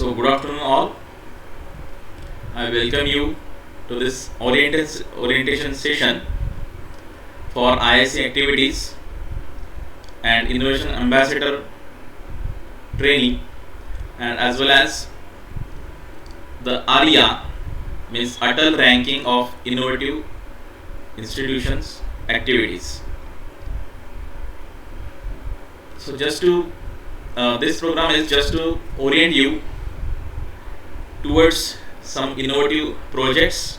So, good afternoon, all. I welcome you to this orientation session for IIC activities and Innovation Ambassador training, and as well as the ARIA, means Atal Ranking of Innovative Institutions Activities. So, this program is just to orient you towards some innovative projects,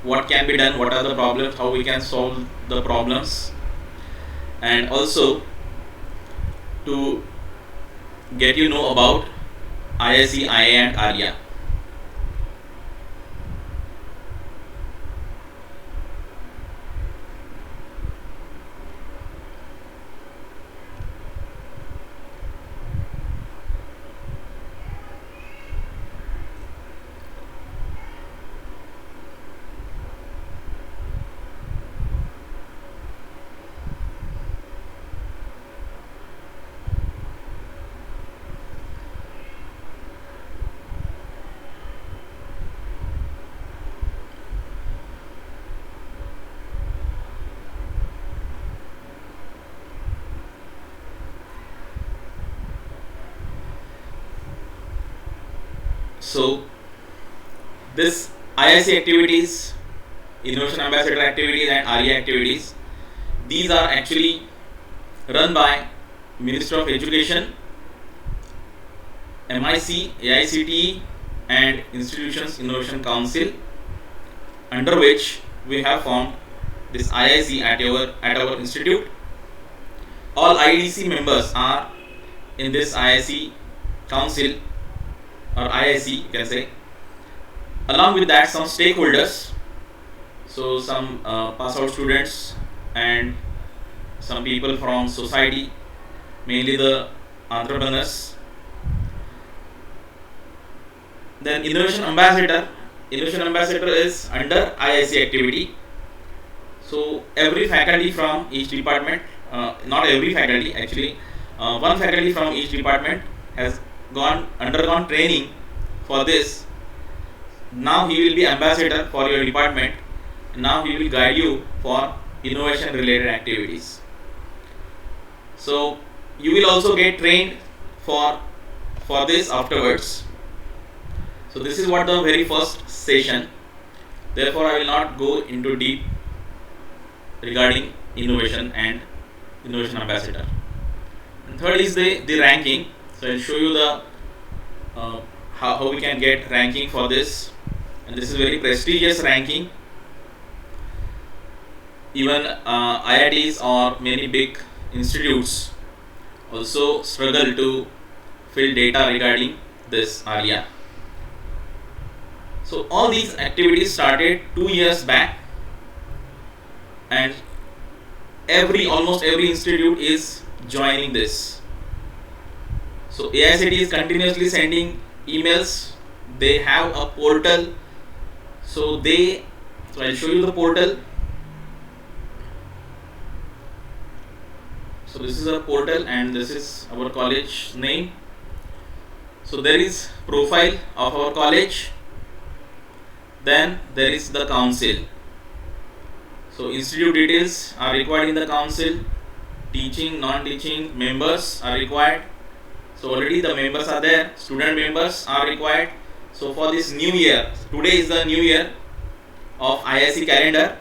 what can be done, what are the problems, how we can solve the problems, and also to get you know about IIC, IA and ARIA. So, this IIC activities, Innovation Ambassador activities and ARIA activities, these are actually run by Ministry of Education, MIC, AICTE and Institutions Innovation Council, under which we have formed this IIC at our institute. All IDC members are in this IIC council or IIC, you can say. Along with that, some stakeholders, so some pass out students and some people from society, mainly the entrepreneurs. Then Innovation Ambassador is under IIC activity. So every faculty from each department, not every faculty actually, one faculty from each department has undergone training for this. Now he will be ambassador for your department. Now he will guide you for innovation related activities. So you will also get trained for this afterwards. So this is what the very first session. Therefore I will not go into deep regarding innovation and innovation ambassador. And third is the ranking. So I'll show you the how we can get ranking for this, and this is very prestigious ranking. Even IITs or many big institutes also struggle to fill data regarding this ARIA. So all these activities started 2 years back, and almost every institute is joining this. So AICTE is continuously sending emails. They have a portal. So I'll show you the portal. So this is a portal and this is our college name. So there is profile of our college. Then there is the council. So institute details are required in the council. Teaching, non-teaching members are required. So already the members are there. Student members are required. So for this new year, today is the new year of IIC calendar,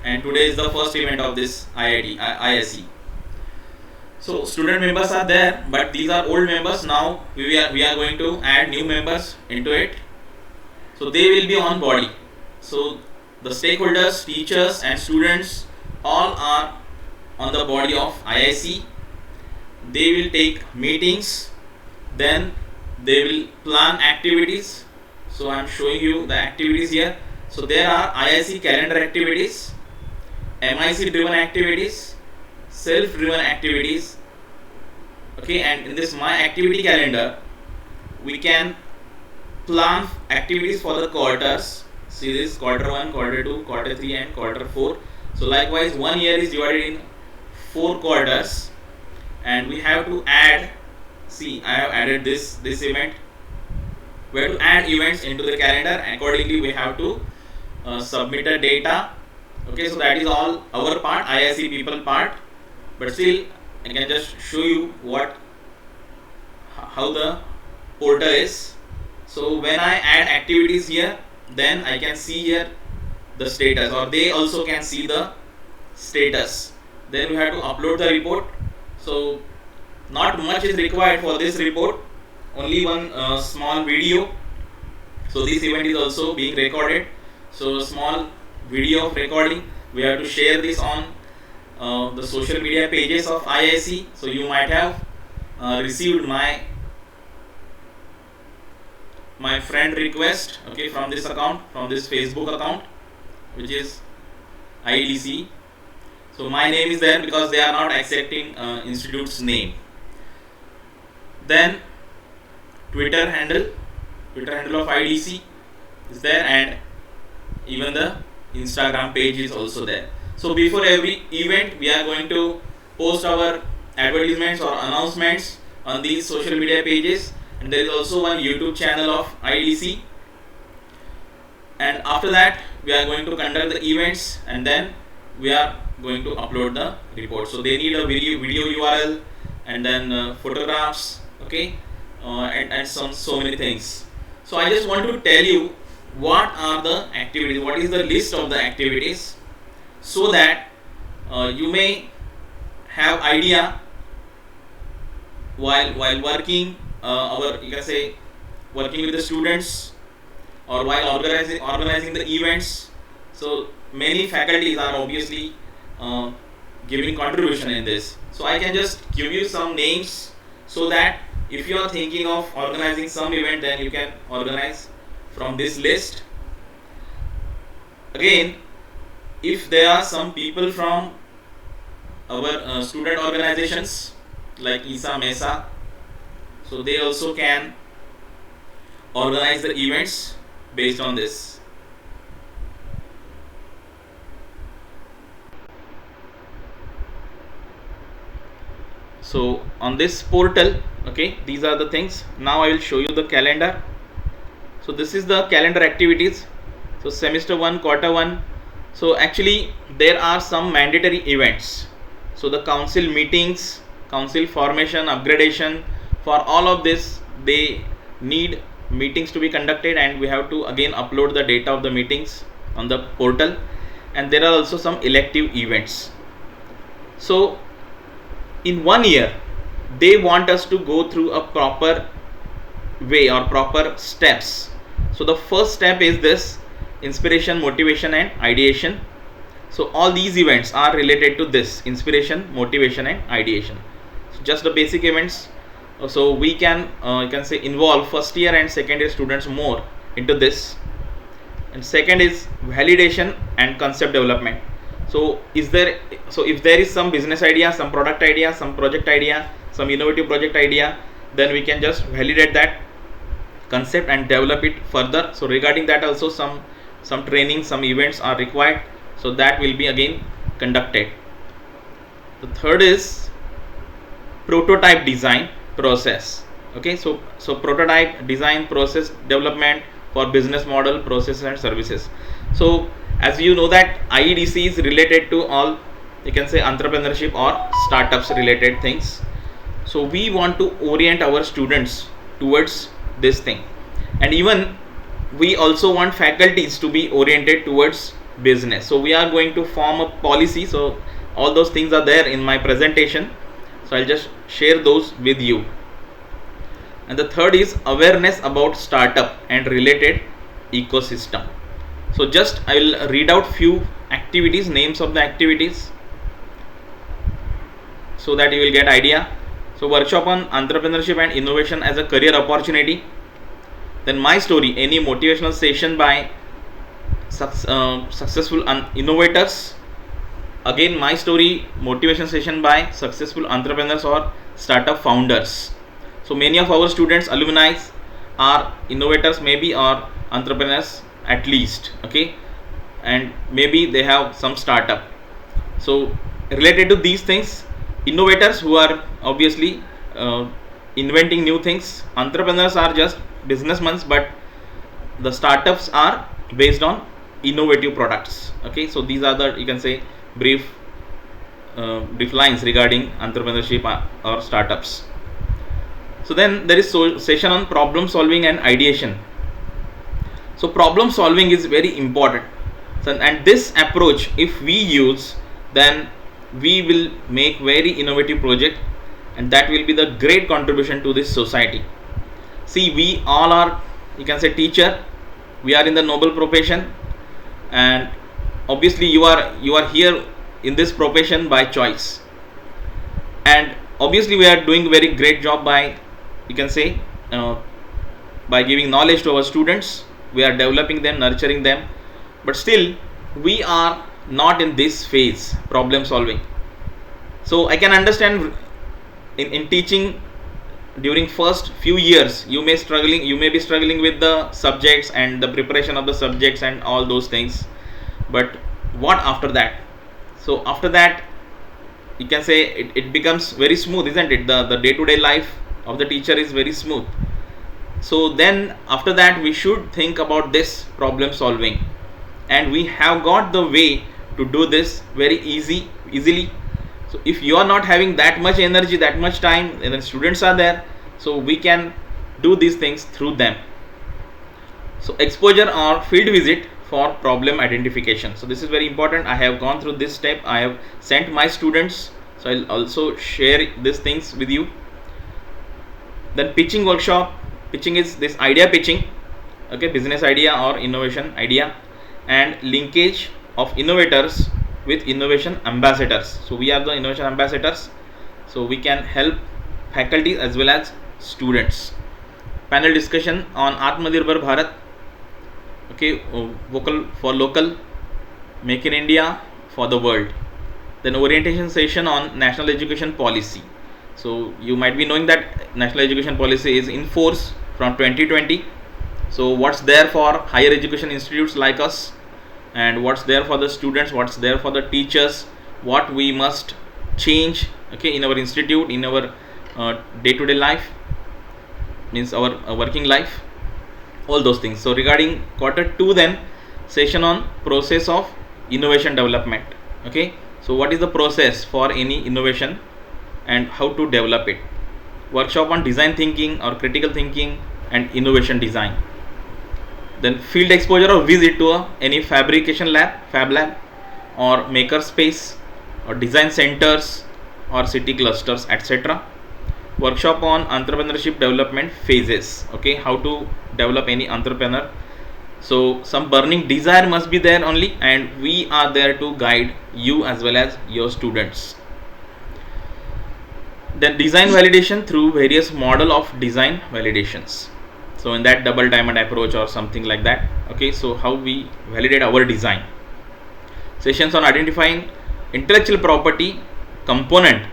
and today is the first event of this IIC. So student members are there, but these are old members. Now we are going to add new members into it. So they will be on body. So the stakeholders, teachers and students all are on the body of IIC. They will take meetings, then they will plan activities. So I am showing you the activities here. So there are IIC calendar activities, MIC driven activities, self driven activities. Okay, and in this my activity calendar we can plan activities for the quarters. See this quarter 1, quarter 2, quarter 3 and quarter 4. So likewise 1 year is divided in 4 quarters, and we have to add, see I have added this event we have to add events into the calendar. Accordingly, we have to submit the data. Okay, so that is all our part, IIC people part. But still, I can just show you how the portal is. So when I add activities here, then I can see here the status, or they also can see the status. Then we have to upload the report. So not much is required for this report, only one small video. So this event is also being recorded, so small video of recording. We have to share this on the social media pages of IIC. So you might have received my friend request, okay, from this account, from this Facebook account, which is IDC. So my name is there because they are not accepting institute's name. Then Twitter handle of IDC is there, and even the Instagram page is also there. So before every event, we are going to post our advertisements or announcements on these social media pages, and there is also one YouTube channel of IDC. And after that, we are going to conduct the events, and then we are going to upload the report. So they need a video URL, and then photographs, okay, and so many things. So I just want to tell you what are the activities, what is the list of the activities, so that you may have idea while working you can say working with the students, or while organizing the events. So many faculties are obviously giving contribution in this. So I can just give you some names, so that if you are thinking of organizing some event, then you can organize from this list. Again, if there are some people from our student organizations like ISA MESA, so they also can organize the events based on this. So on this portal, okay, these are the things. Now I will show you the calendar. So this is the calendar activities. So semester 1, quarter 1. So actually there are some mandatory events. So the council meetings, council formation, upgradation, for all of this they need meetings to be conducted, and we have to again upload the data of the meetings on the portal. And there are also some elective events. So in 1 year they want us to go through a proper way or proper steps. So the first step is this: inspiration, motivation and ideation. So all these events are related to this: inspiration, motivation and ideation. So just the basic events. So we can you can say involve first year and second year students more into this. And second is validation and concept development. So if there is some business idea, some product idea, some project idea, some innovative project idea, then we can just validate that concept and develop it further. So regarding that also some training, some events are required, so that will be again conducted. The third is prototype design process. Okay, so prototype design process development for business model, processes and services. So as you know that IEDC is related to all, you can say, entrepreneurship or startups related things. So we want to orient our students towards this thing, and even we also want faculties to be oriented towards business. So we are going to form a policy. So all those things are there in my presentation, so I'll just share those with you. And the third is awareness about startup and related ecosystem. So just I will read out few activities, names of the activities, so that you will get idea. So workshop on entrepreneurship and innovation as a career opportunity. Then my story, any motivational session by successful innovators. Again my story, motivation session by successful entrepreneurs or startup founders. So many of our students, alumni, are innovators maybe, or entrepreneurs at least, okay, and maybe they have some startup. So related to these things, innovators who are obviously inventing new things, entrepreneurs are just businessmen, but the startups are based on innovative products. Okay, so these are the, you can say, brief lines regarding entrepreneurship or startups. So then there is session on problem solving and ideation. So problem solving is very important. So, and this approach, if we use, then we will make very innovative project, and that will be the great contribution to this society. See, we all are, you can say, teacher. We are in the noble profession, and obviously you are here in this profession by choice, and obviously we are doing very great job by, you can say, by giving knowledge to our students. We are developing them, nurturing them, but still we are not in this phase, problem solving. So I can understand in teaching, during first few years you may be struggling with the subjects and the preparation of the subjects and all those things, but what after that? So after that, you can say, it becomes very smooth, isn't it? The day-to-day life of the teacher is very smooth. So then after that we should think about this problem solving, and we have got the way to do this very easily. So if you are not having that much energy, that much time, and then students are there, so we can do these things through them. So exposure or field visit for problem identification. So this is very important. I have gone through this step. I have sent my students, so I'll also share these things with you. Then pitching workshop. Pitching is this idea pitching, okay, business idea or innovation idea, and linkage of innovators with innovation ambassadors. So we are the innovation ambassadors, so we can help faculty as well as students. Panel discussion on Atmanirbhar Bharat, okay, vocal for local, make in India for the world. Then orientation session on national education policy. So you might be knowing that national education policy is in force from 2020. So what's there for higher education institutes like us, and what's there for the students, what's there for the teachers, what we must change, okay, in our institute, in our day-to-day life, means our working life, all those things. So regarding Q2, then session on process of innovation development. Okay, so what is the process for any innovation and how to develop it. Workshop on design thinking or critical thinking and innovation design. Then field exposure or visit to any fabrication lab, fab lab, or maker space, or design centers or city clusters, etc. Workshop on entrepreneurship development phases. Okay, how to develop any entrepreneur. So some burning desire must be there only, and we are there to guide you as well as your students. Then design validation through various model of design validations. So in that double diamond approach or something like that. Okay, so how we validate our design. Sessions on identifying intellectual property component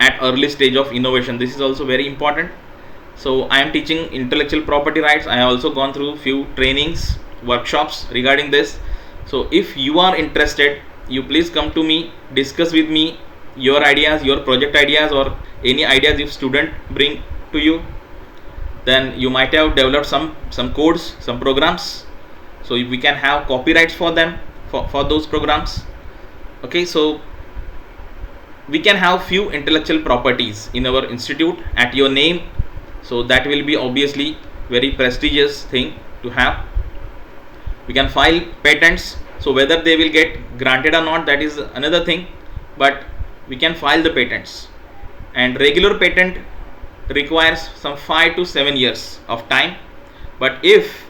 at early stage of innovation. This is also very important. So I am teaching intellectual property rights. I have also gone through few trainings, workshops regarding this. So if you are interested, you please come to me, discuss with me your ideas, your project ideas, or any ideas if student bring to you. Then you might have developed some codes, some programs, so we can have copyrights for them, for those programs. Okay, so we can have few intellectual properties in our institute at your name, so that will be obviously very prestigious thing to have. We can file patents, so whether they will get granted or not, that is another thing, but we can file the patents. And regular patent requires some 5 to 7 years of time, but if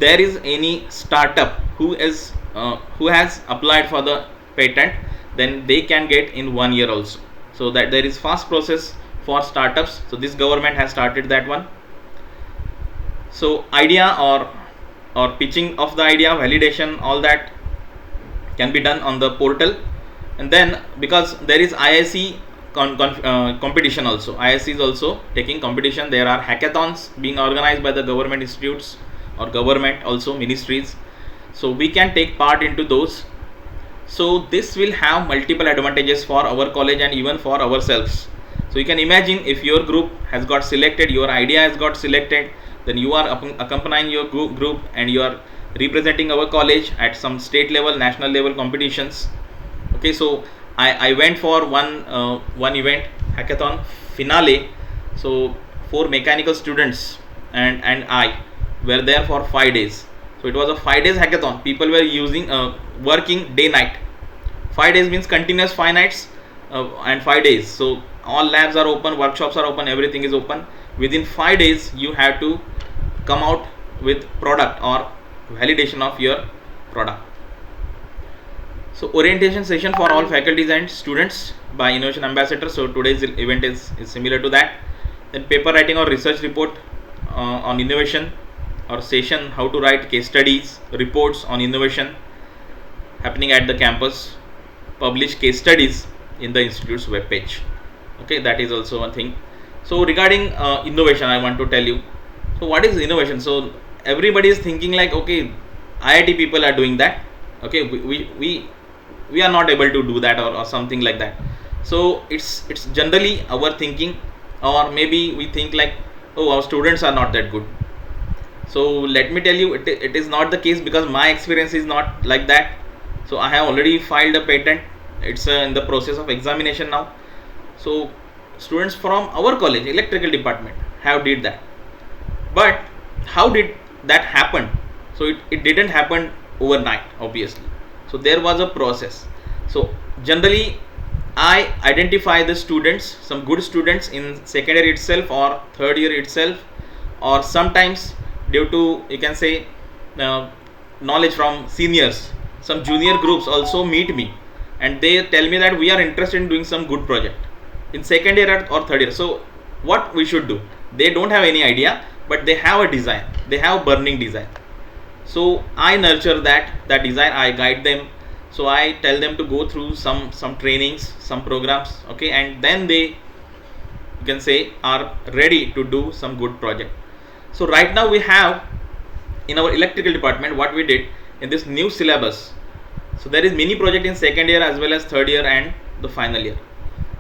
there is any startup who has applied for the patent, then they can get in 1 year also. So that there is fast process for startups. So this government has started that one. So idea or pitching of the idea, validation, all that can be done on the portal. And then because there is IIC competition also, IIC is also taking competition. There are hackathons being organized by the government institutes or government also ministries, so we can take part into those. So this will have multiple advantages for our college and even for ourselves. So you can imagine, if your group has got selected, your idea has got selected, then you are accompanying your group and you are representing our college at some state level, national level competitions. Okay, so I went for one event, hackathon finale. So 4 mechanical students and I were there for 5 days. So it was a 5 days hackathon. People were using working day night. 5 days means continuous 5 nights and 5 days. So all labs are open, workshops are open, everything is open. Within 5 days you have to come out with product or validation of your product. So orientation session for all faculties and students by Innovation Ambassador. So today's event is similar to that. Then paper writing or research report on innovation, or session how to write case studies, reports on innovation happening at the campus. Publish case studies in the institute's web page. Okay, that is also one thing. So regarding innovation, I want to tell you. So what is innovation? So everybody is thinking like, okay, IIT people are doing that. Okay, we are not able to do that, or something like that. So it's generally our thinking, or maybe we think like, oh, our students are not that good. So let me tell you, it is not the case, because my experience is not like that. So I have already filed a patent. It's in the process of examination now. So students from our college electrical department have did that. But how did that happen? So it didn't happen overnight, obviously. So there was a process. So generally I identify the students, some good students in second year itself or third year itself, or sometimes due to, you can say, knowledge from seniors. Some junior groups also meet me and they tell me that we are interested in doing some good project in second year or third year. So what we should do? They don't have any idea, but they have a design. They have burning design. So I nurture that design. I guide them. So I tell them to go through some trainings, some programs. Okay, and then they, you can say, are ready to do some good project. So right now we have in our electrical department, what we did in this new syllabus. So there is mini project in second year as well as third year and the final year.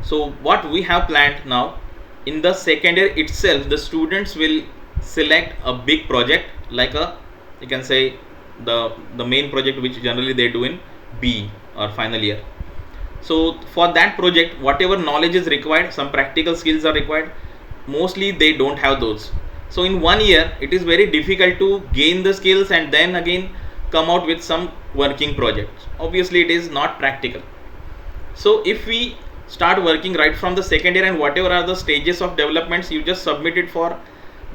So what we have planned now, in the second year itself, the students will select a big project, like a, you can say, the main project which generally they do in B or final year. So for that project, whatever knowledge is required, some practical skills are required, mostly they don't have those. So in 1 year it is very difficult to gain the skills and then again come out with some working projects. Obviously it is not practical. So if we start working right from the second year, and whatever are the stages of developments, you just submit it for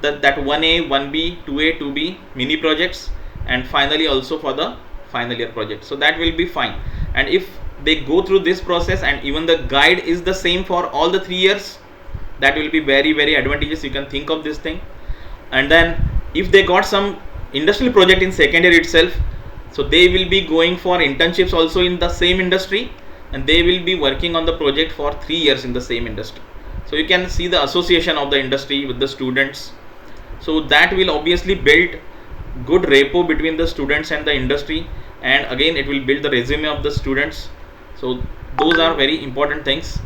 that 1A, 1B, 2A, 2B mini projects, and finally also for the final year project. So that will be fine. And if they go through this process and even the guide is the same for all the 3 years, that will be very, very advantageous. You can think of this thing. And then if they got some industrial project in second year itself, so they will be going for internships also in the same industry, and they will be working on the project for 3 years in the same industry. So you can see the association of the industry with the students. So that will obviously build good rapport between the students and the industry, and again it will build the resume of the students. So those are very important things.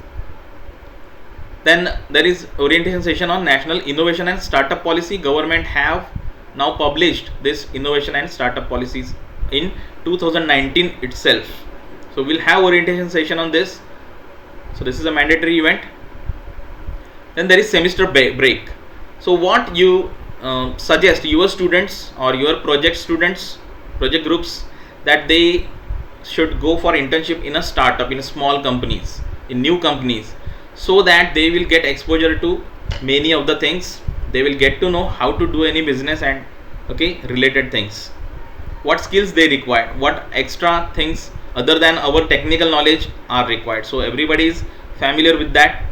Then there is orientation session on national innovation and startup policy. Government have now published this innovation and startup policies in 2019 itself. So we'll have orientation session on this. So this is a mandatory event. Then there is semester break. So what you suggest your students or your project groups, that they should go for internship in a startup, in small companies, in new companies, so that they will get exposure to many of the things. They will get to know how to do any business and related things, what skills they require, what extra things other than our technical knowledge are required. So everybody is familiar with that.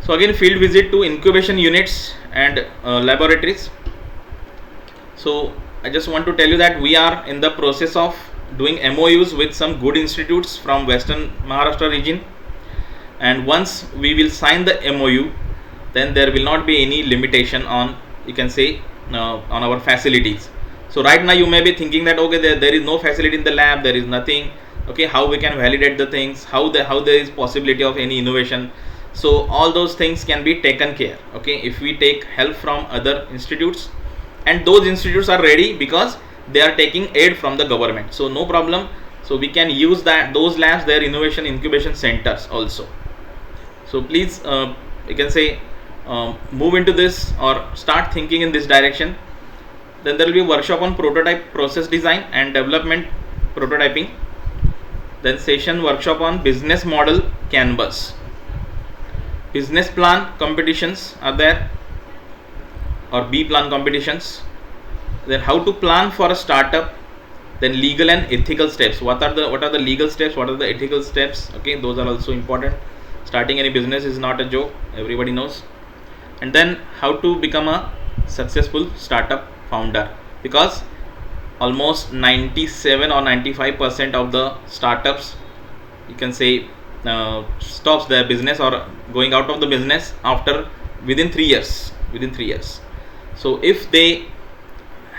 So again, field visit to incubation units and laboratories. So I just want to tell you that we are in the process of doing MOUs with some good institutes from Western Maharashtra region, and once we will sign the MOU, then there will not be any limitation on, you can say, on our facilities. So right now you may be thinking that there is no facility in the lab, there is nothing, how we can validate the things, how there is possibility of any innovation. So all those things can be taken care, okay, if we take help from other institutes, and those institutes are ready because they are taking aid from the government, so no problem. So we can use that, those labs, their innovation incubation centers also. So please you can say move into this or start thinking in this direction. Then there will be workshop on prototype process design and development prototyping. Then session workshop on business model canvas. Business plan competitions are there, or B plan competitions. Then how to plan for a startup. Then legal and ethical steps. What are the legal steps? What are the ethical steps? Okay, those are also important. Starting any business is not a joke, everybody knows. And then how to become a successful startup founder, because almost 97 or 95% of the startups, you can say, stops their business or going out of the business after within 3 years. So if they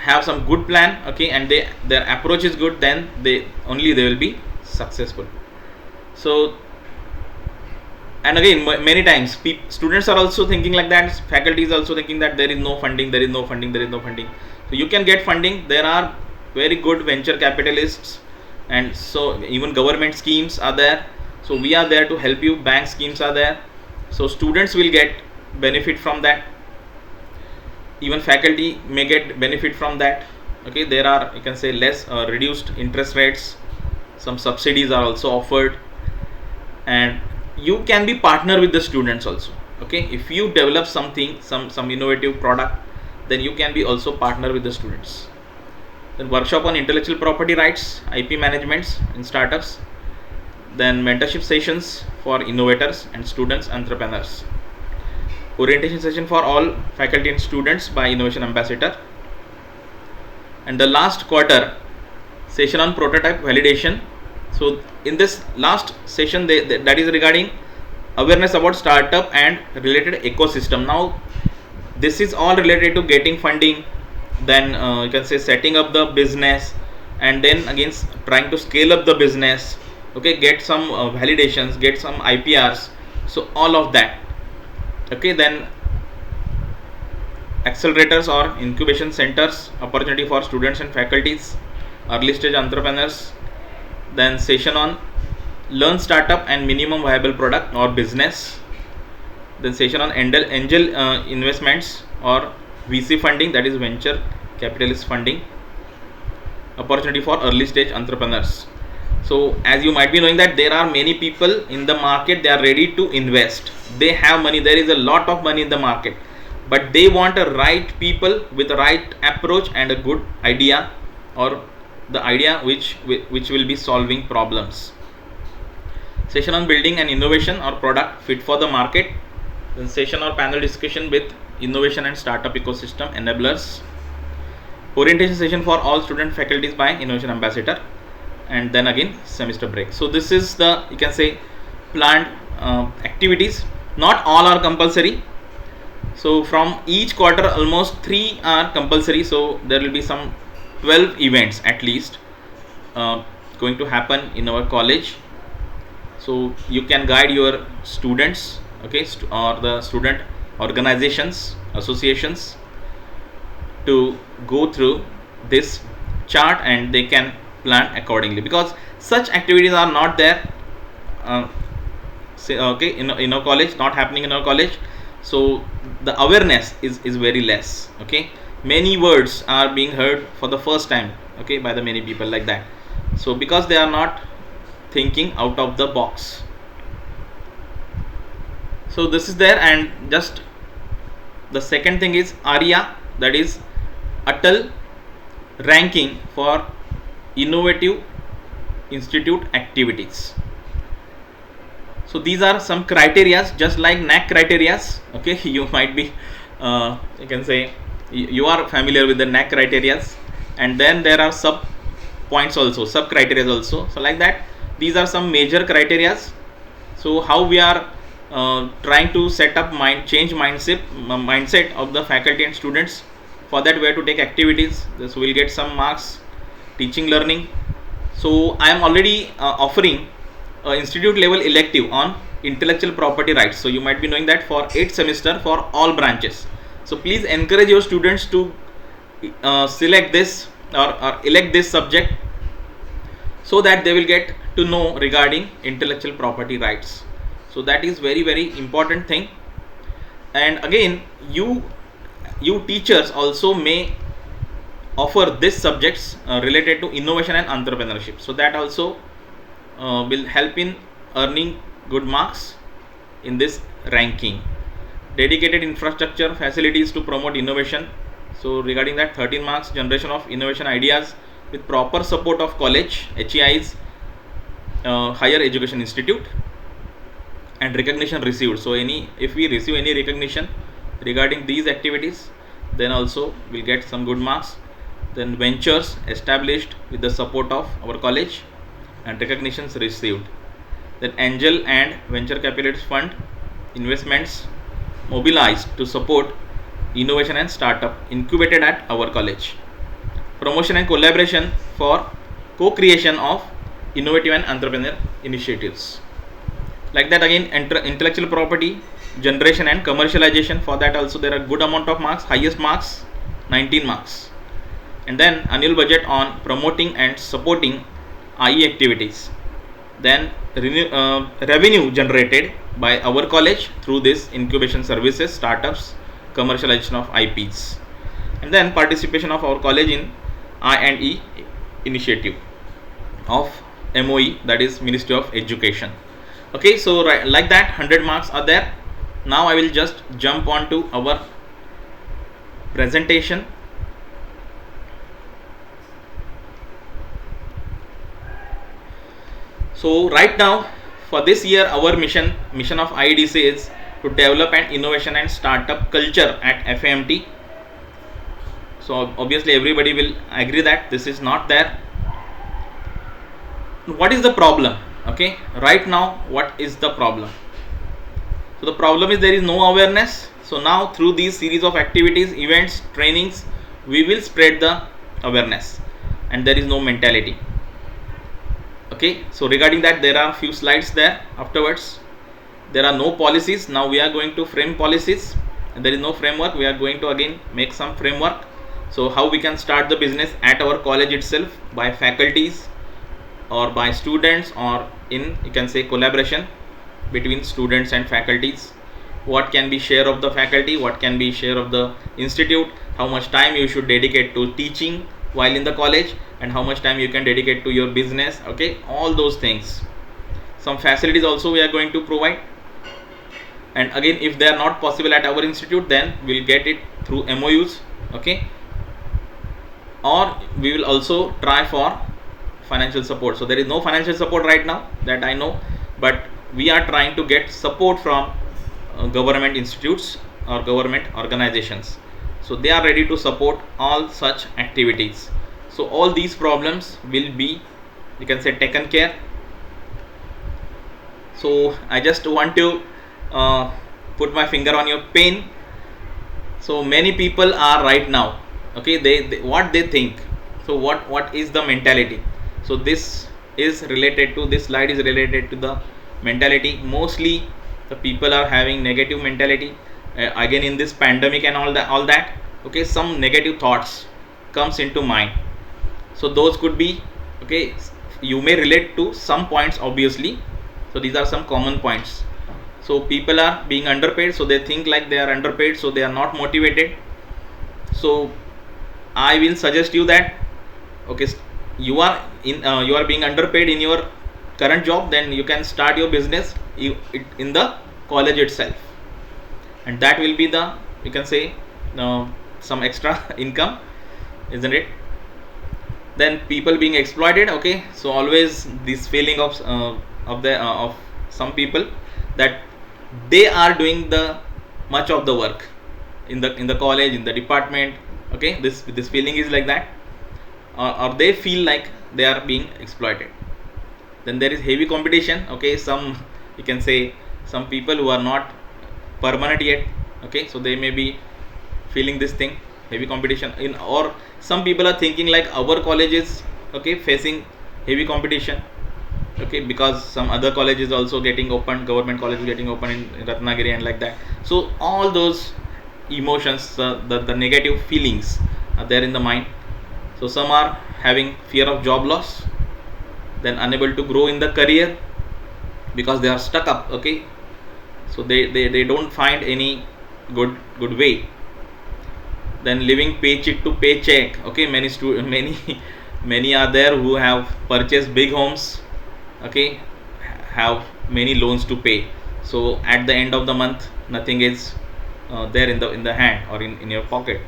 have some good plan, okay, and their approach is good, then they will be successful. So, and again, many times students are also thinking like that, faculty is also thinking that there is no funding. So you can get funding. There are very good venture capitalists, and so even government schemes are there. So we are there to help you. Bank schemes are there, so students will get benefit from that. Even faculty may get benefit from that. Okay, there are, you can say, less reduced interest rates. Some subsidies are also offered, and you can be partner with the students also. Okay, if you develop something, some innovative product, then you can be also partner with the students. Then workshop on intellectual property rights, IP managements in startups. Then mentorship sessions for innovators and students, entrepreneurs. Orientation session for all faculty and students by Innovation Ambassador. And the last quarter session on prototype validation. So in this last session, that is regarding awareness about startup and related ecosystem. Now this is all related to getting funding, then you can say setting up the business, and then again trying to scale up the business, okay, get some validations, get some IPRs, so all of that. Okay, then accelerators or incubation centers, opportunity for students and faculties, early stage entrepreneurs. Then session on learn startup and minimum viable product or business. Then session on angel investments or VC funding, that is venture capitalist funding, opportunity for early stage entrepreneurs. So as you might be knowing that there are many people in the market, they are ready to invest, they have money, there is a lot of money in the market, but they want a right people with the right approach and a good idea, or the idea which will be solving problems. Session on building an innovation or product fit for the market. Then session or panel discussion with innovation and startup ecosystem enablers. Orientation session for all student faculties by Innovation Ambassador, and then again semester break. So this is the, you can say, planned activities. Not all are compulsory. So from each quarter almost 3 are compulsory, so there will be some 12 events at least going to happen in our college. So you can guide your students, okay, or the student organizations, associations, to go through this chart, and they can plan accordingly, because such activities are not there okay, in our college, not happening in our college. So the awareness is very less. Okay, many words are being heard for the first time, okay, by the many people like that. So because they are not thinking out of the box. So this is there. And just the second thing is ARIA, that is Atal ranking for innovative institute activities. So these are some criterias, just like NAAC criterias. Okay, you might be you can say you are familiar with the NAAC criterias, and then there are sub points also, sub criteria also. So like that, these are some major criterias. So how we are trying to set up change mindset of the faculty and students. For that we have to take activities. This will get some marks, teaching learning. So I am already offering institute level elective on intellectual property rights. So you might be knowing that for 8th semester for all branches. So please encourage your students to select this or elect this subject, so that they will get to know regarding intellectual property rights. So that is very important thing. And again, you teachers also may offer these subjects related to innovation and entrepreneurship. So that also will help in earning good marks in this ranking. Dedicated infrastructure facilities to promote innovation. So regarding that, 13 marks generation of innovation ideas with proper support of college, HEIs, higher education institute, and recognition received. So if we receive any recognition regarding these activities, then also we'll get some good marks. Then ventures established with the support of our college and recognitions received. Then angel and venture capitalist fund investments mobilized to support innovation and startup incubated at our college. Promotion and collaboration for co-creation of innovative and entrepreneurial initiatives. Like that, again, intellectual property generation and commercialization, for that also there are good amount of marks, highest marks 19 marks. And then annual budget on promoting and supporting IE activities. Then revenue generated by our college through this incubation services, startups, commercialization of IPs. And then participation of our college in I&E initiative of MOE, that is Ministry of Education. Okay, so like that 100 marks are there. Now I will just jump on to our presentation. So right now, for this year, our mission of IEDC is to develop an innovation and startup culture at FAMT. So obviously everybody will agree that this is not there. What is the problem? Okay, right now what is the problem? So the problem is there is no awareness. So now through these series of activities, events, trainings, we will spread the awareness, and there is no mentality. Okay, so regarding that, there are few slides there afterwards. There are no policies. Now we are going to frame policies, and there is no framework. We are going to again make some framework. So how we can start the business at our college itself, by faculties or by students, or in, you can say, collaboration between students and faculties. What can be share of the faculty, what can be share of the institute, how much time you should dedicate to teaching while in the college, and how much time you can dedicate to your business. Okay, all those things. Some facilities also we are going to provide, and again, if they are not possible at our institute, then we'll get it through MOUs. Okay, or we will also try for financial support. So there is no financial support right now, that I know, but we are trying to get support from government institutes or government organizations. So they are ready to support all such activities. So all these problems will be, you can say, taken care. So I just want to put my finger on your pain. So many people are right now, okay, they what they think. So what is the mentality? So this is related to, this slide is related to the mentality. Mostly the people are having negative mentality. Again, in this pandemic and all that, okay, some negative thoughts comes into mind. So those could be, okay, you may relate to some points obviously. So these are some common points. So people are being underpaid, so they think like they are underpaid, so they are not motivated. So I will suggest you that, okay, you are being underpaid in your current job, then you can start your business in the college itself, and that will be the, you can say, some extra income, isn't it? Then people being exploited. Okay, so always this feeling of some people that they are doing the much of the work in the college, in the department. Okay, this feeling is like that, or they feel like they are being exploited. Then there is heavy competition. Okay, some, you can say, some people who are not permanent yet. Okay, so they may be feeling this thing, heavy competition in, or some people are thinking like our college is, okay, facing heavy competition. okay, because some other college is also getting opened, government college is getting open in Ratnagiri and like that. So all those emotions, the negative feelings are there in the mind. So some are having fear of job loss, then unable to grow in the career because they are stuck up, okay. So they don't find any good way. Then living paycheck to paycheck, okay. Many many are there who have purchased big homes, okay, have many loans to pay. So at the end of the month, nothing is there in the hand or in your pocket.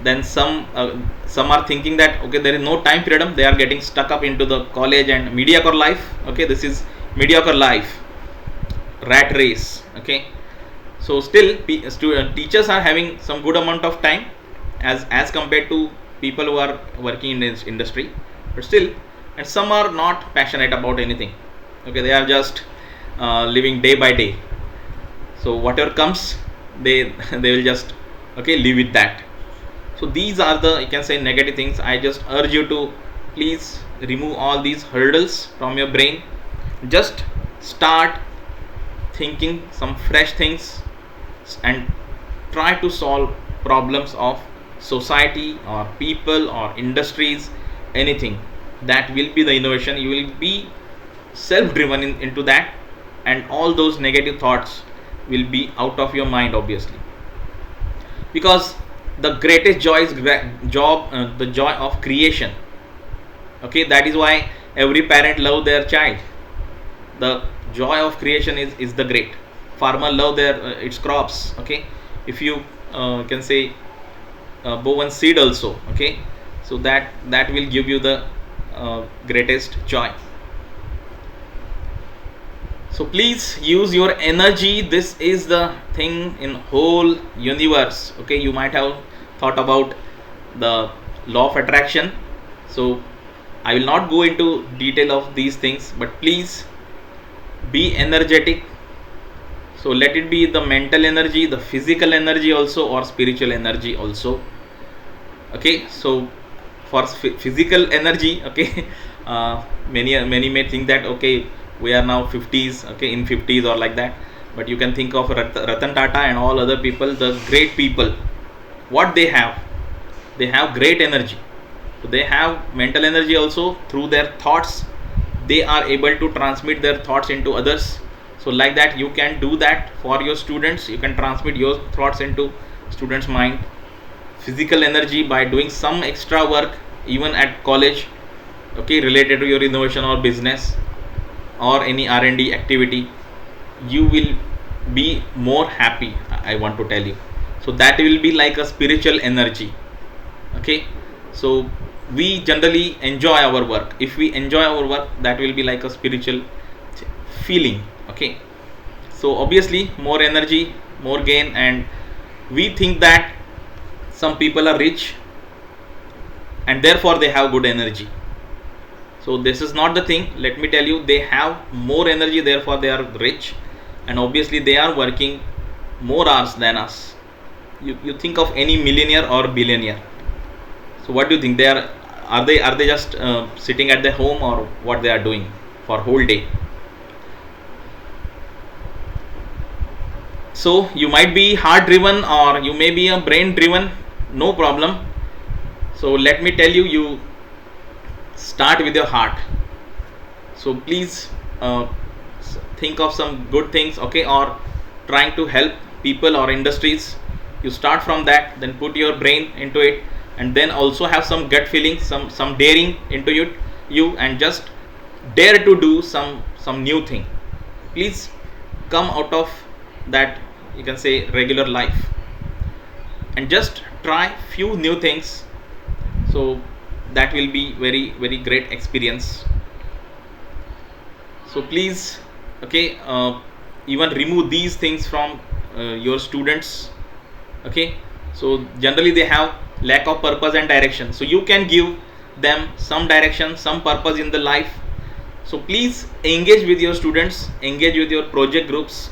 Then some are thinking that, okay, there is no time freedom, they are getting stuck up into the college and mediocre life, okay. This is mediocre life, rat race, okay. So still teachers are having some good amount of time as compared to people who are working in this industry, but still, and some are not passionate about anything, okay. They are just living day by day. So whatever comes, they they will just, okay, live with that. So these are the, you can say, negative things. I just urge you to please remove all these hurdles from your brain. Just start thinking some fresh things and try to solve problems of society or people or industries, anything. That will be the innovation. You will be self driven into that, and all those negative thoughts will be out of your mind, obviously, because the greatest joy is the joy of creation, okay. That is why every parent love their child. The joy of creation is the great. Farmer love their its crops, okay. If you can say bow one seed also, okay, so that will give you the greatest joy. So please use your energy. This is the thing in whole universe, okay. You might have thought about the law of attraction, so I will not go into detail of these things, but please be energetic. So let it be the mental energy, the physical energy also, or spiritual energy also, okay. So for physical energy, okay, many may think that, okay, we are now 50s, okay, in 50s or like that, but you can think of Ratan Tata and all other people, the great people. What they have great energy. So they have mental energy also. Through their thoughts, they are able to transmit their thoughts into others. So like that, you can do that for your students. You can transmit your thoughts into students' mind. Physical energy, by doing some extra work even at college, okay, related to your innovation or business or any R&D activity, you will be more happy, I want to tell you. So that will be like a spiritual energy, okay. So we generally enjoy our work. If we enjoy our work, that will be like a spiritual feeling, okay. So obviously more energy, more gain. And we think that some people are rich and therefore they have good energy. So this is not the thing. Let me tell you, they have more energy, therefore they are rich, and obviously they are working more hours than us. You think of any millionaire or billionaire. So what do you think? Are they just sitting at their home, or what they are doing for whole day? So you might be heart driven, or you may be a brain driven, no problem. So let me tell you, you start with your heart. So please think of some good things, okay, or trying to help people or industries. You start from that, then put your brain into it, and then also have some gut feeling, some daring into you, and just dare to do some new thing. Please come out of that, you can say, regular life, and just try few new things. So that will be very very great experience. So please, okay, even remove these things from your students, okay. So generally they have lack of purpose and direction, so you can give them some direction, some purpose in the life. So please engage with your students, engage with your project groups.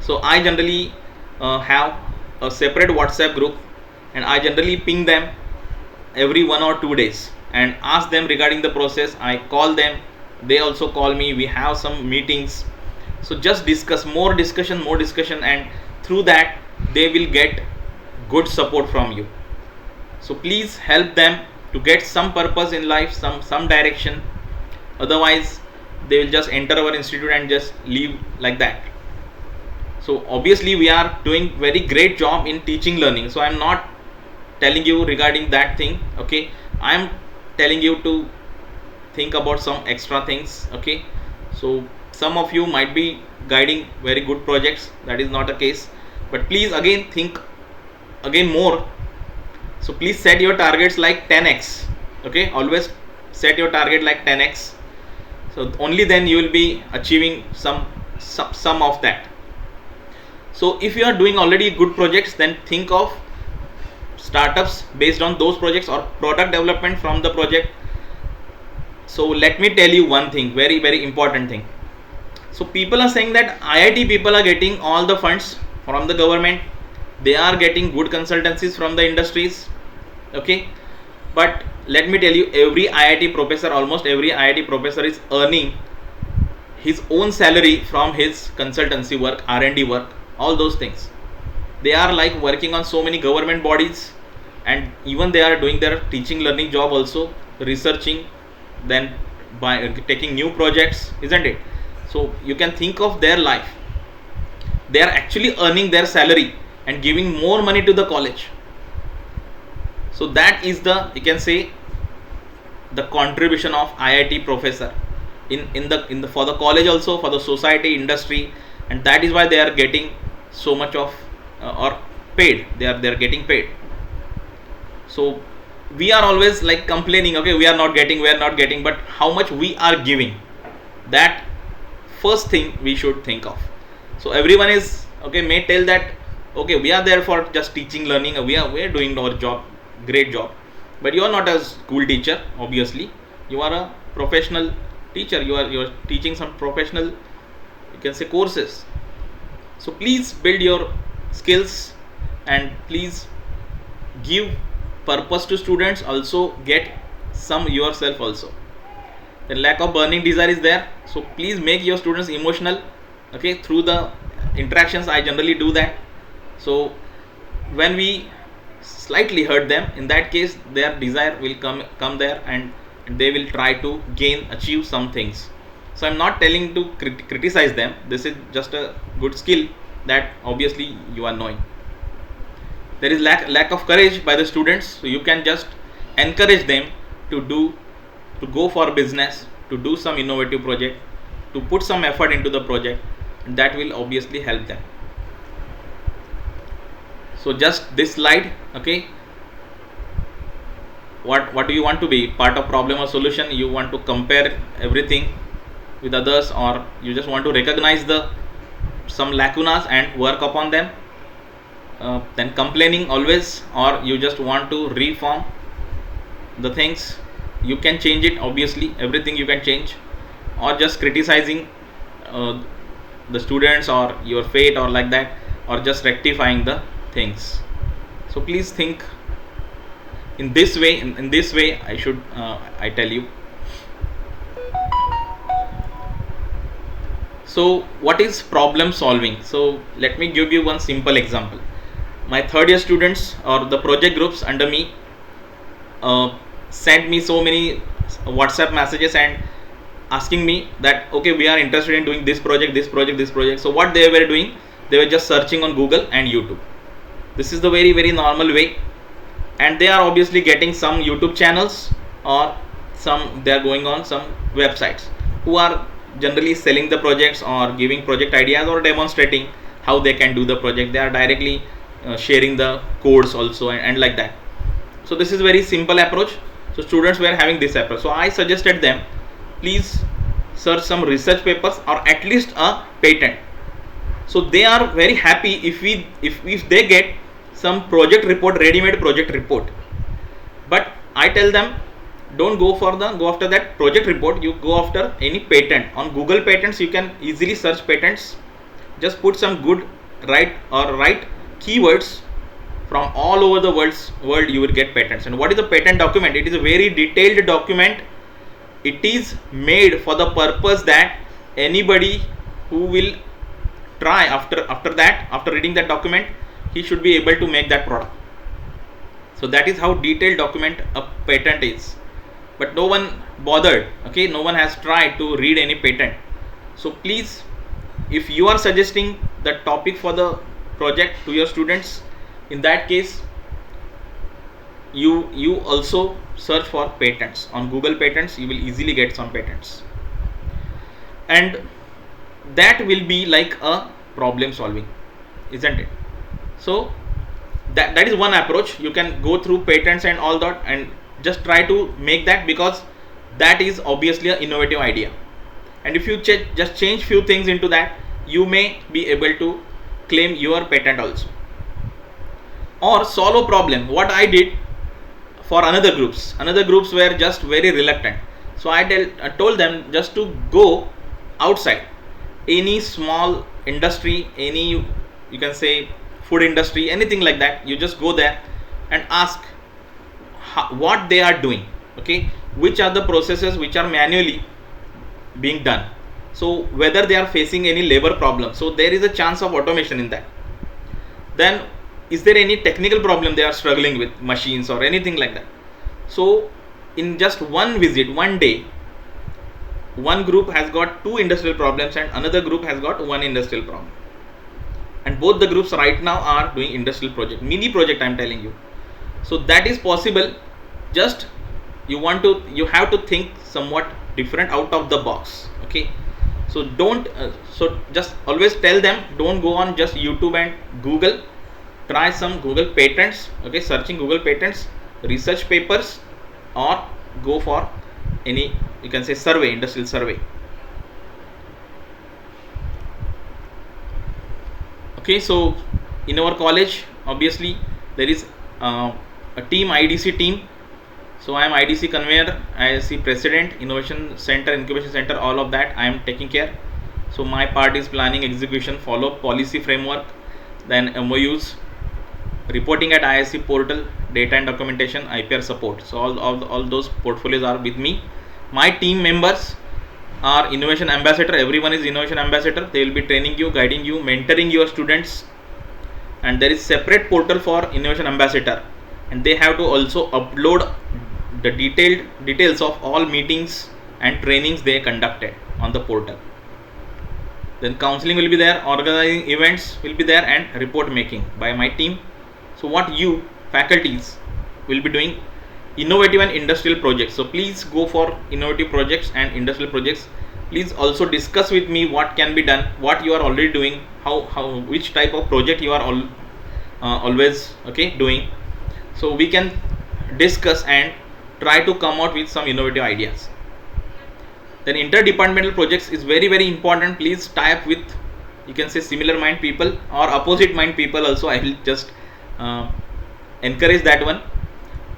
So I generally have a separate WhatsApp group, and I generally ping them every 1 or 2 days and ask them regarding the process. I call them they also call me, we have some meetings. So just discuss, more discussion, and through that they will get good support from you. So please help them to get some purpose in life, some direction. Otherwise they will just enter our institute and just leave like that. So obviously we are doing very great job in teaching learning, so I am not telling you regarding that thing, okay. I am telling you to think about some extra things, okay. So some of you might be guiding very good projects, that is not the case, but please again think again more. So please set your targets like 10x, okay. Always set your target like 10x, so only then you will be achieving some of that. So if you are doing already good projects, then think of startups based on those projects or product development from the project. So let me tell you one thing, very very important thing. So people are saying that IIT people are getting all the funds from the government, they are getting good consultancies from the industries, okay. But let me tell you, every IIT professor, almost every IIT professor is earning his own salary from his consultancy work, R&D work, all those things. They are like working on so many government bodies, and even they are doing their teaching learning job also, researching, then by taking new projects, isn't it? So you can think of their life, they are actually earning their salary and giving more money to the college. So that is the, you can say, the contribution of IIT professor in the for the college also, for the society, industry, and that is why they are getting so much of or paid, they are getting paid. So we are always like complaining, okay, we are not getting, but how much we are giving, that first thing we should think of. So everyone is, okay, may tell that, okay, we are there for just teaching learning, we are doing our job, great job, but you are not a school teacher, obviously you are a professional teacher, you are teaching some professional, you can say, courses. So please build your skills and please give purpose to students, also get some yourself also. The lack of burning desire is there, so please make your students emotional, okay, through the interactions. I generally do that. So when we slightly hurt them, in that case their desire will come there, and they will try to achieve some things. So I'm not telling to criticize them, this is just a good skill that obviously you are knowing. There is lack of courage by the students, so you can just encourage them to go for business, to do some innovative project, to put some effort into the project, and that will obviously help them. So just this slide, okay, what do you want to be, part of problem or solution? You want to compare everything with others, or you just want to recognize some lacunas and work upon them, then complaining always, or you just want to reform the things? You can change it, obviously everything you can change, or just criticizing the students or your fate or like that, or just rectifying the things. So please think in this way, in this way I tell you. So what is problem solving? So let me give you one simple example. My third year students or the project groups under me sent me so many WhatsApp messages and asking me that, okay, we are interested in doing this project. So what they were doing, they were just searching on Google and YouTube. This is the very very normal way, and they are obviously getting some YouTube channels, or they are going on some websites who are generally selling the projects or giving project ideas or demonstrating how they can do the project. They are directly sharing the codes also, and like that. So this is very simple approach. So students were having this approach, so I suggested them, please search some research papers or at least a patent. So they are very happy if they get some project report, ready-made project report. But I tell them, don't go after that project report, you go after any patent. On Google patents you can easily search patents. Just put some good right keywords from all over the world, you will get patents. And what is a patent document? It is a very detailed document it is made for the purpose that anybody who will try after reading that document, he should be able to make that product. So that is how detailed document a patent is. But no one bothered, okay, no one has tried to read any patent. So please, if you are suggesting the topic for the project to your students, in that case you also search for patents on Google Patents. You will easily get some patents, and that will be like a problem solving, isn't it? So that is one approach. You can go through patents and all that and just try to make that, because that is obviously an innovative idea. And if you just change few things into that, you may be able to claim your patent also, or solve a problem. What I did for another groups were just very reluctant, so I told them just to go outside any small industry, any you can say food industry, anything like that. You just go there and ask what they are doing, okay, which are the processes which are manually being done, so whether they are facing any labor problem, so there is a chance of automation in that. Then is there any technical problem they are struggling with, machines or anything like that. So in just one visit, one day, one group has got 2 industrial problems and another group has got 1 industrial problem, and both the groups right now are doing industrial project, mini project, I am telling you. So that is possible. Just you have to think somewhat different, out of the box, okay. So don't so just always tell them, don't go on just YouTube and Google. Try some Google Patents, okay, searching Google Patents, research papers, or go for any, you can say, survey, industrial survey. Okay, so in our college obviously there is a team, IDC team. So I am IDC convener, IDC president, innovation center, incubation center, all of that I am taking care. So my part is planning, execution, follow policy framework, then MOUs, reporting at ISC portal, data and documentation, IPR support. So all those portfolios are with me. My team members are innovation ambassador. Everyone is innovation ambassador. They will be training you, guiding you, mentoring your students. And there is separate portal for innovation ambassador, and they have to also upload the details of all meetings and trainings they conducted on the portal. Then counseling will be there, organizing events will be there, and report making by my team. So what you faculties will be doing, innovative and industrial projects. So please go for innovative projects and industrial projects. Please also discuss with me what can be done, what you are already doing, how which type of project you are always okay doing. So we can discuss and try to come out with some innovative ideas. Then interdepartmental projects is very important. Please tie up with, you can say, similar mind people or opposite mind people also. I will just encourage that one,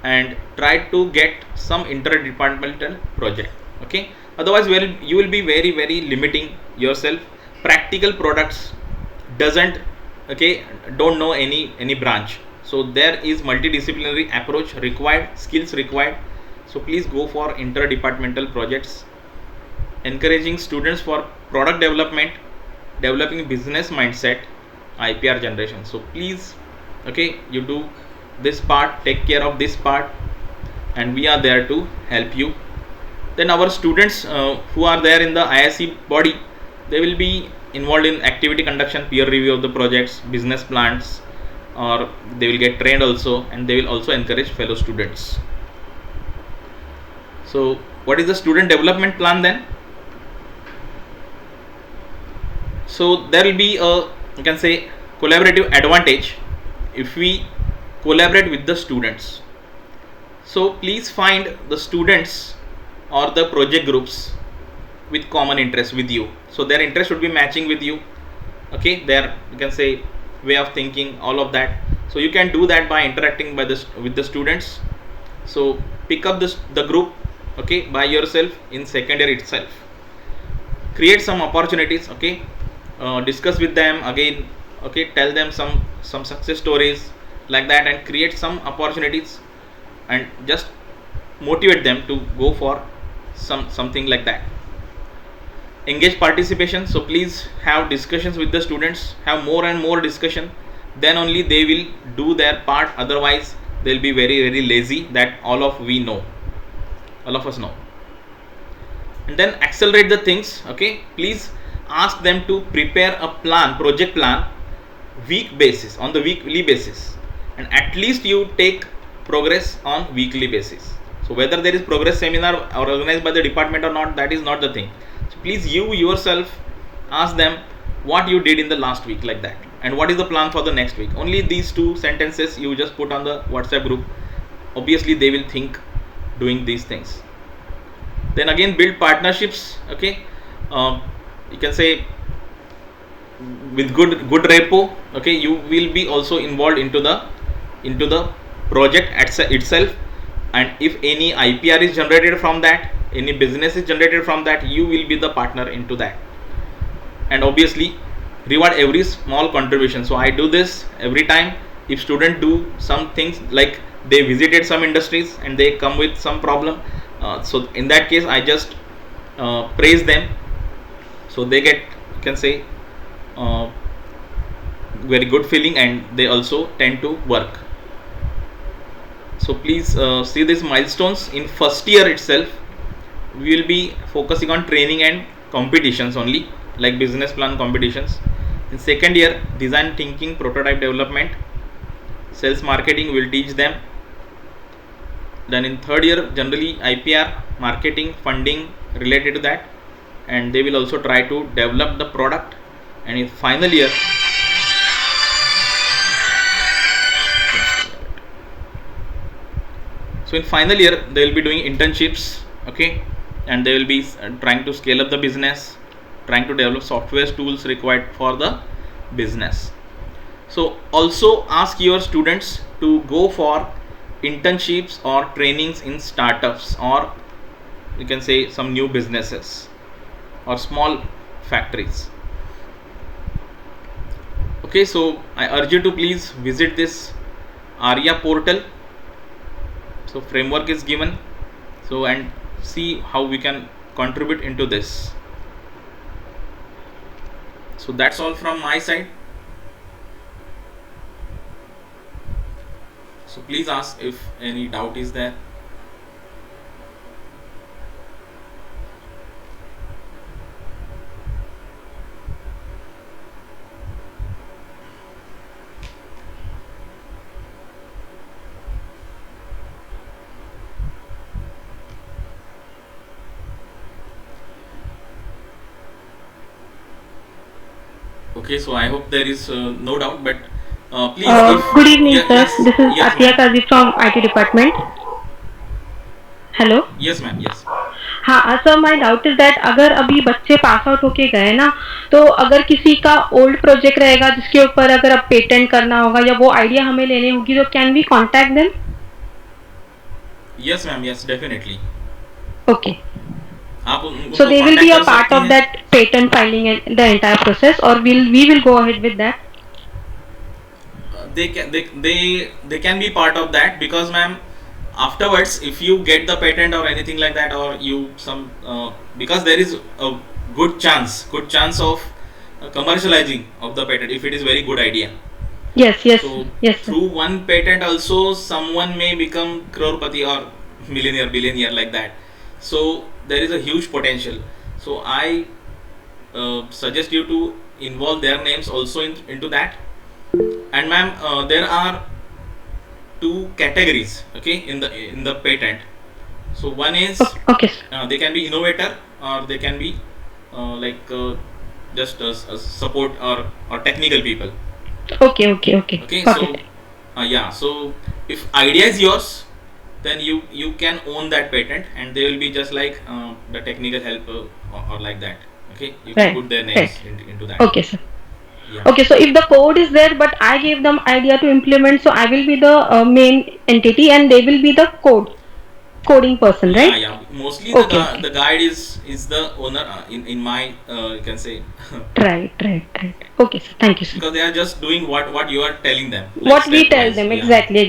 and try to get some interdepartmental project, okay. Otherwise you will be very limiting yourself. Practical products don't know any branch. So there is multidisciplinary approach required, skills required. So please go for interdepartmental projects. Encouraging students for product development, developing business mindset, IPR generation. So please, okay, you do this part, take care of this part, and we are there to help you. Then our students who are there in the ISC body, they will be involved in activity conduction, peer review of the projects, business plans, or they will get trained also, and they will also encourage fellow students. So what is the student development plan then? So there will be a, you can say, collaborative advantage if we collaborate with the students. So please find the students or the project groups with common interest with you. So their interest should be matching with you, okay, their, you can say, way of thinking, all of that. So you can do that by interacting with the students. So pick up the group, okay, by yourself in second year itself. Create some opportunities, okay, discuss with them again, okay, tell them some success stories like that, and create some opportunities and just motivate them to go for something like that. Engage participation, so please have discussions with the students, have more and more discussion, then only they will do their part, otherwise they'll be very very lazy. That all of us know. And then accelerate the things. Okay, please ask them to prepare a project plan, on the weekly basis, and at least you take progress on weekly basis. So whether there is progress seminar organized by the department or not, that is not the thing. So please, you yourself ask them what you did in the last week, like that, and what is the plan for the next week. Only these two sentences you just put on the WhatsApp group. Obviously they will think doing these things. Then again, build partnerships. Okay, you can say with good repo. Okay, you will be also involved into the project itself, and if any IPR is generated from that, any business is generated from that, you will be the partner into that. And obviously reward every small contribution. So I do this every time. If students do some things, like they visited some industries and they come with some problem, so in that case I just praise them, so they get, you can say, very good feeling, and they also tend to work. So please see these milestones. In first year itself, we will be focusing on training and competitions only, like business plan competitions. In second year, design thinking, prototype development, sales marketing will teach them. Then in third year, generally IPR, marketing, funding related to that, and they will also try to develop the product. And in final year, they will be doing internships. Okay, and they will be trying to scale up the business, trying to develop software tools required for the business. So also ask your students to go for internships or trainings in startups, or you can say some new businesses or small factories. Okay, so I urge you to please visit this ARIA portal. So framework is given, so, and see how we can contribute into this. So that's all from my side. So please ask if any doubt is there. Okay, so I hope there is no doubt, but please. Good evening, sir. This is Atiya Kazi from IT department. Hello. Yes ma'am, yes. हाँ sir, my doubt is that अगर अभी बच्चे pass out होके गए ना, तो अगर किसी का ओल्ड प्रोजेक्ट रहेगा जिसके ऊपर अगर अब पेटेंट करना होगा या वो आइडिया हमें लेनी होगी, तो can we contact them? Yes ma'am, yes, definitely. Okay. So they will be a part of that patent filing and the entire process, or we will go ahead with that? They can be part of that, because ma'am, afterwards if you get the patent or anything like that, or you because there is a good chance of commercializing of the patent if it is very good idea. Yes. So yes, through one patent also someone may become crorepati or millionaire, billionaire, like that. So there is a huge potential. So I suggest you to involve their names also into that. And ma'am, there are two categories, okay, in the patent. So one is okay. They can be innovator, or they can be just support or technical people. Okay. So yeah, so if idea is yours, then you can own that patent, and they will be just like the technical help or like that. Okay, you can put their names into that. Okay, sir. Yeah. Okay, so if the code is there, but I gave them idea to implement, so I will be the main entity and they will be the coding person, right? Yeah. Mostly the guide is the owner in my you can say. Right. Okay, sir. Thank you, sir. Because they are just doing what you are telling them. Like what we tell them, exactly.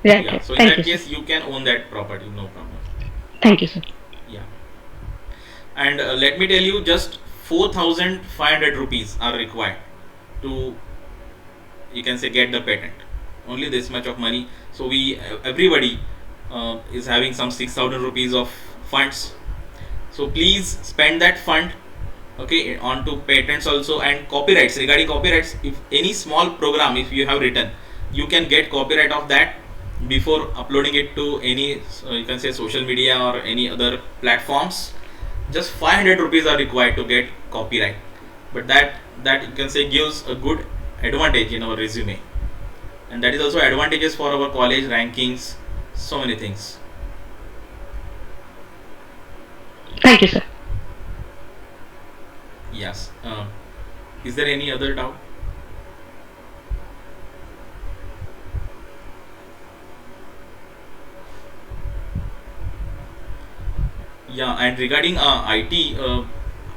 Right. Yeah. So in that case, you can own that property, no problem. Thank you, sir. Yeah. And let me tell you, just 4,500 rupees are required to, you can say, get the patent. Only this much of money. So we everybody is having some 6,000 rupees of funds. So please spend that fund, okay, onto patents also. And copyrights, regarding copyrights, if any small program if you have written, you can get copyright of that before uploading it to any you can say social media or any other platforms. Just 500 rupees are required to get copyright, but that you can say gives a good advantage in our resume, and that is also advantages for our college rankings, so many things. Thank you, sir. Yes. Is there any other doubt? Yeah, and regarding IT,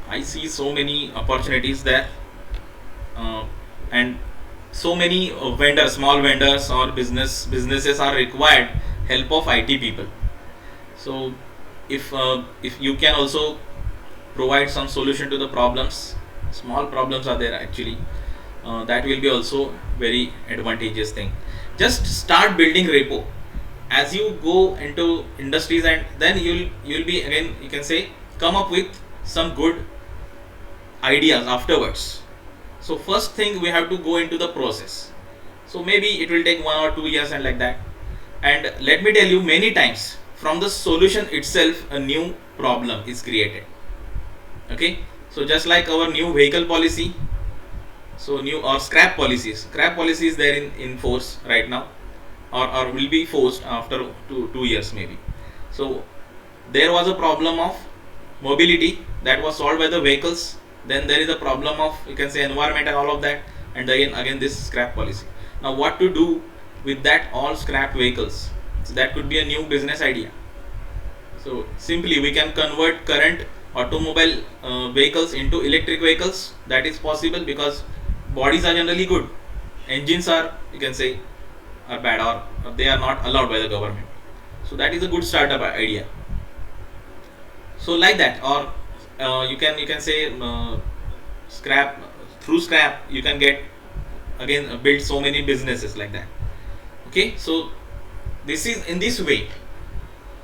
I see so many opportunities there, uh, and so many vendors, small vendors or businesses are required help of IT people. So if you can also provide some solution to the problems, small problems are there actually, that will be also very advantageous thing. Just start building repo as you go into industries, and then you'll be again, you can say, come up with some good ideas afterwards. So first thing, we have to go into the process. So maybe it will take 1 or 2 years and like that. And let me tell you, many times from the solution itself a new problem is created. Okay, so just like our new vehicle policy, so new or scrap policy is there in force right now, or will be forced after 2 years maybe. So there was a problem of mobility that was solved by the vehicles, then there is a problem of, you can say, environment and all of that, and again this scrap policy. Now what to do with that all scrapped vehicles? So that could be a new business idea. So simply we can convert current automobile vehicles into electric vehicles. That is possible because bodies are generally good, engines are, you can say, are bad, or they are not allowed by the government. So that is a good startup idea. So like that, or you can say, scrap, through scrap you can get again build so many businesses like that. Okay, so this is in this way,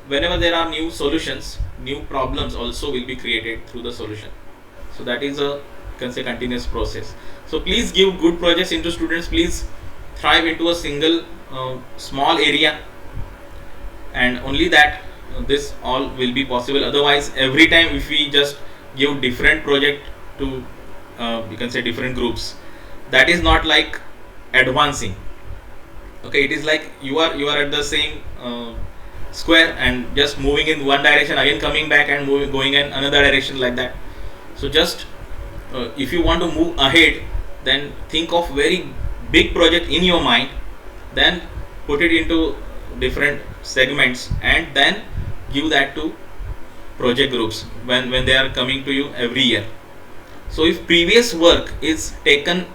whenever there are new solutions, new problems also will be created through the solution. So that is a, you can say, continuous process. So please give good projects into students, please thrive into a single small area, and only that this all will be possible. Otherwise, every time if we just give different project to you can say different groups, that is not like advancing. Okay, it is like you are at the same square and just moving in one direction, again coming back and going in another direction like that. So just if you want to move ahead, then think of very big project in your mind, then put it into different segments, and then give that to project groups when they are coming to you every year. So if previous work is taken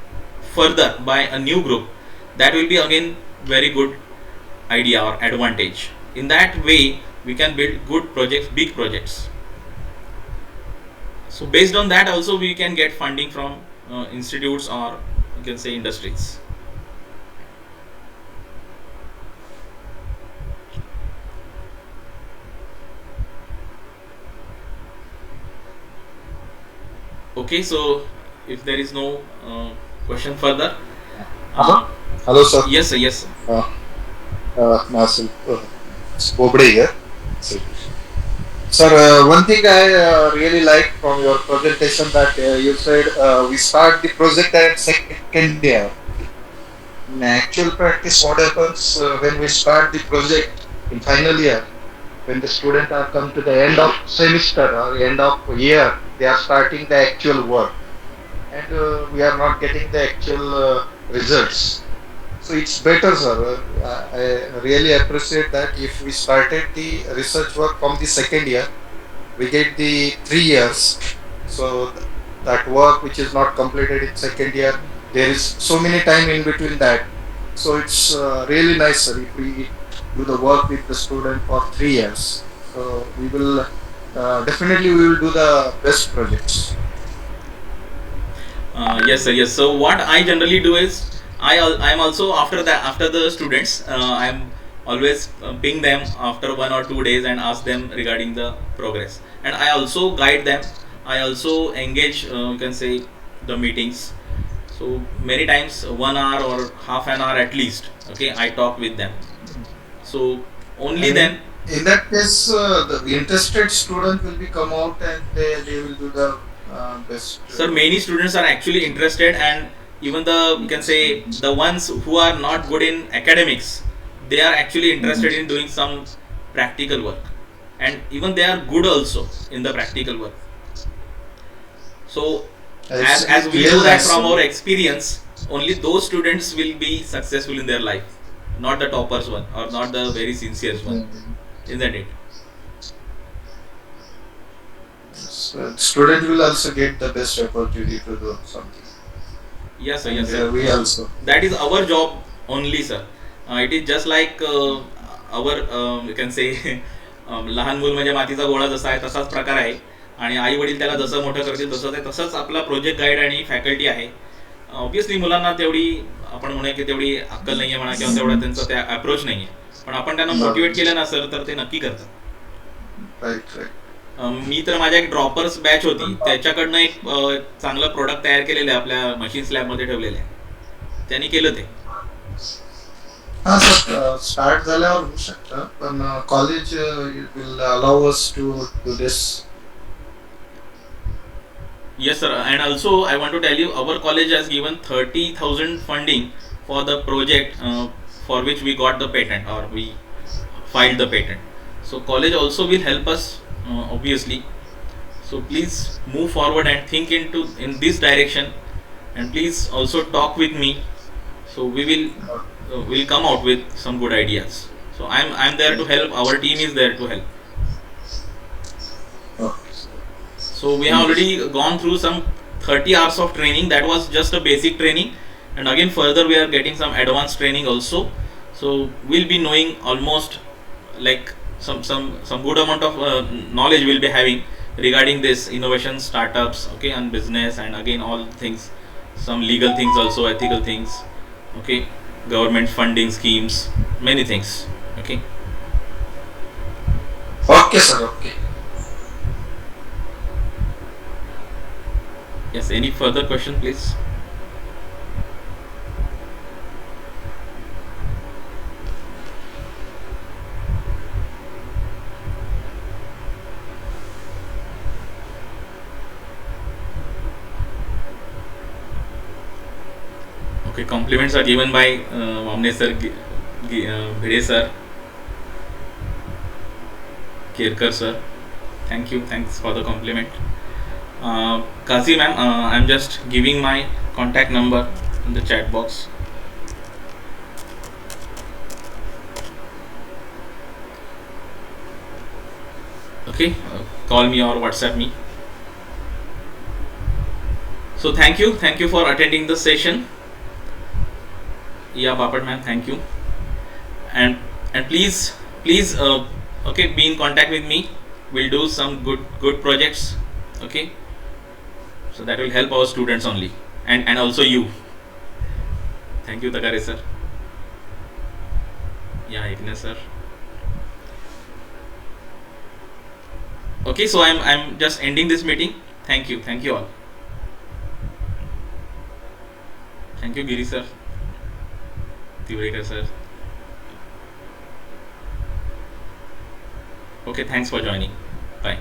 further by a new group, that will be again very good idea or advantage. In that way we can build good projects, big projects. So based on that also we can get funding from institutes, or you can say industries. Okay, so if there is no question further, Hello? uh, Hello, sir. yes sir, yes sir. Uh, Nasil Bobde here. So, sir, one thing I really like from your presentation that you said we start the project at second year. In actual practice, what happens when we start the project in final year? When the student are come to the end of semester or end of year, they are starting the actual work, and we are not getting the actual results. So it's better, sir. I really appreciate that if we started the research work from the second year, we get the 3 years. So that work which is not completed in second year, there is so many time in between that. So it's really nice, sir, if we do the work with the student for 3 years. So we will definitely we will do the best projects. Yes, sir. Yes. So what I generally do is I'm also after the students I'm always ping them after 1 or 2 days and ask them regarding the progress, and I also guide them. I also engage you can say the meetings. So many times 1 hour or half an hour at least. Okay, I talk with them. So only And then. in that case, the interested student will be come out and they will do the best. Sir, many students are actually interested, and even the you can say the ones who are not good in academics, they are actually interested in doing some practical work, and even they are good also in the practical work. So It's as we know real that nice. from our experience, only those students will be successful in their life, not the toppers one or not the very sincere one, isn't it? So student will also get the best opportunity to do something, Yes, sir. and Yes, sir. we also. That is our job only, sir. It is just like our you can say लहान मूल म्हणजे मातीचा गोळा जसा आहे तसाच प्रकार आहे, आणि आई वडील त्याला जसं मोठं करतील तसंच आहे. तसंच आपला प्रोजेक्ट गाईड आणि फॅकल्टी आहे. ऑब्विसली मुलांना तेवढी आपण म्हणूया की तेवढी अक्कल नाही आहे म्हणा, किंवा तेवढा त्यांचा त्या अप्रोच नाही आहे, पण आपण त्यांना मोटिवेट केलं ना सर तर ते नक्की करतात. Right right. मी तर माझ्या एक ड्रॉपर्स बॅच होती त्याच्याकडनं एक चांगलं प्रोडक्ट तयार केलेलं आहे, आपल्या मशीन्स लॅबमध्ये ठेवलेलं आहे, त्यांनी केलं ते. हा सर, स्टार्ट झाल्यावर होऊ शकतं, पण college will allow us to do this. Yes, sir. And also, I want to tell you, our college has given 30,000 funding for the project for which we got the patent, or we filed the patent. So, college also will help us, obviously. So, please move forward and think in this direction, and please also talk with me. So, will come out with some good ideas. So, I'm there to help. Our team is there to help. So we have already gone through some 30 hours of training. That was just a basic training, and again further we are getting some advanced training also. So we'll be knowing almost like some good amount of knowledge we'll be having regarding this innovation, startups, okay, and business, and again all things, some legal things also, ethical things, okay, government funding schemes, many things, okay. Okay sir, okay. Yes, any further question please? Okay, compliments are given by Mamne sir, Bhide sir, Kirkar sir. Thank you, thanks for the compliment. Kazi ma'am, I'm just giving my contact number in the chat box. Okay, call me or WhatsApp me. So thank you for attending the session. Yeah, Bapat ma'am, thank you. And please okay, be in contact with me. We'll do some good projects. Okay. So that will help our students only, and also you. Thank you, Takare sir. Yeah, Ignesh sir. Okay, so I'm just ending this meeting. Thank you all. Thank you, Giri sir, Tiwekar sir. Okay, thanks for joining. Bye.